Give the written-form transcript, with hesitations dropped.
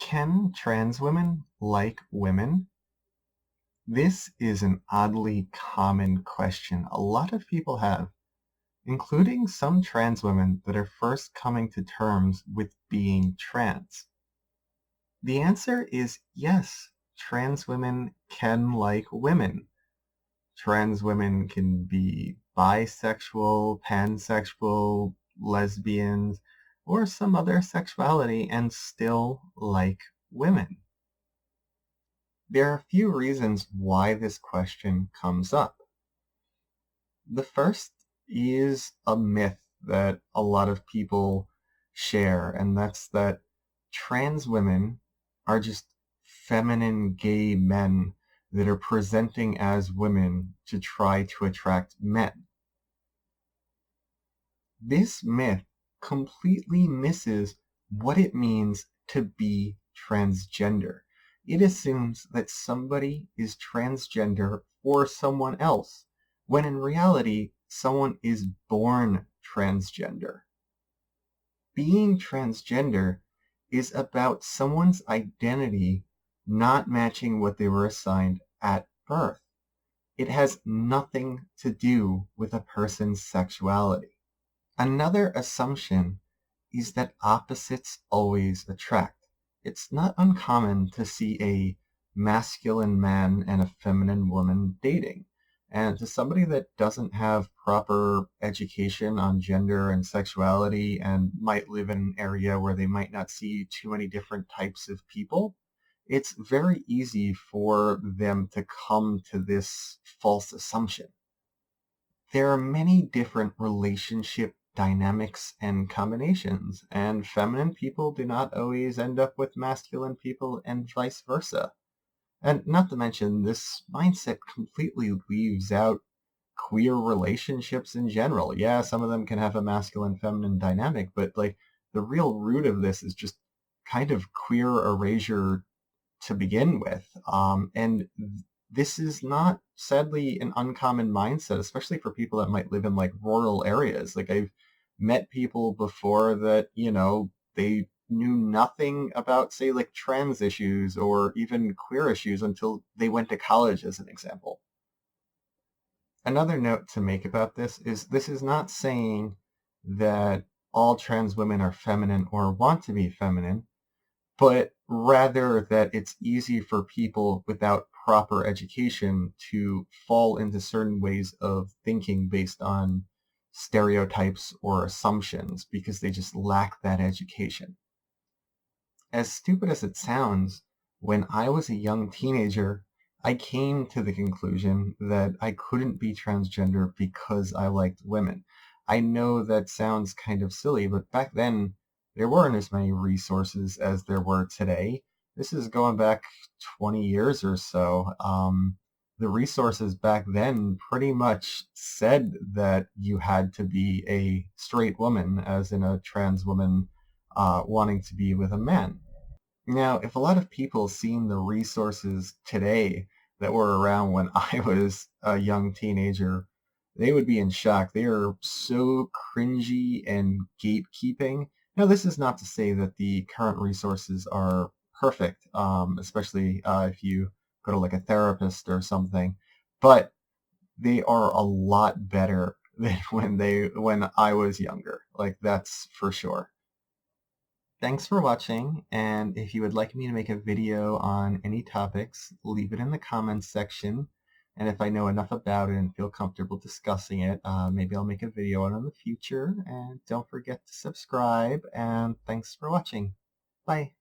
Can trans women like women? This is an oddly common question a lot of people have, including some trans women that are first coming to terms with being trans. The answer is yes, trans women can like women. Trans women can be bisexual, pansexual, lesbians, or some other sexuality and still like women. There are a few reasons why this question comes up. The first is a myth that a lot of people share, and that's that trans women are just feminine gay men that are presenting as women to try to attract men. This myth completely misses what it means to be transgender. It assumes that somebody is transgender for someone else, when in reality, someone is born transgender. Being transgender is about someone's identity not matching what they were assigned at birth. It has nothing to do with a person's sexuality. Another assumption is that opposites always attract. It's not uncommon to see a masculine man and a feminine woman dating. And to somebody that doesn't have proper education on gender and sexuality and might live in an area where they might not see too many different types of people, it's very easy for them to come to this false assumption. There are many different relationship dynamics and combinations, and feminine people do not always end up with masculine people and vice versa. And not to mention, this mindset completely leaves out queer relationships in general. Yeah, some of them can have a masculine-feminine dynamic, but like the real root of this is just kind of queer erasure to begin with. And this is not, sadly, an uncommon mindset, especially for people that might live in like rural areas. Like I've met people before that, they knew nothing about, say, like trans issues or even queer issues until they went to college, as an example. Another note to make about this is not saying that all trans women are feminine or want to be feminine, but rather that it's easy for people without proper education to fall into certain ways of thinking based on stereotypes or assumptions because they just lack that education. As stupid as it sounds, when I was a young teenager, I came to the conclusion that I couldn't be transgender because I liked women. I know that sounds kind of silly, but back then there weren't as many resources as there were today. This is going back 20 years or so. The resources back then pretty much said that you had to be a straight woman, as in a trans woman wanting to be with a man. Now, if a lot of people seen the resources today that were around when I was a young teenager, they would be in shock. They are so cringy and gatekeeping. Now, this is not to say that the current resources are perfect, especially if you go to like a therapist or something, but they are a lot better than when I was younger. Like that's for sure. Thanks for watching, and if you would like me to make a video on any topics, leave it in the comments section. And if I know enough about it and feel comfortable discussing it, maybe I'll make a video on it in the future. And don't forget to subscribe, and thanks for watching. Bye.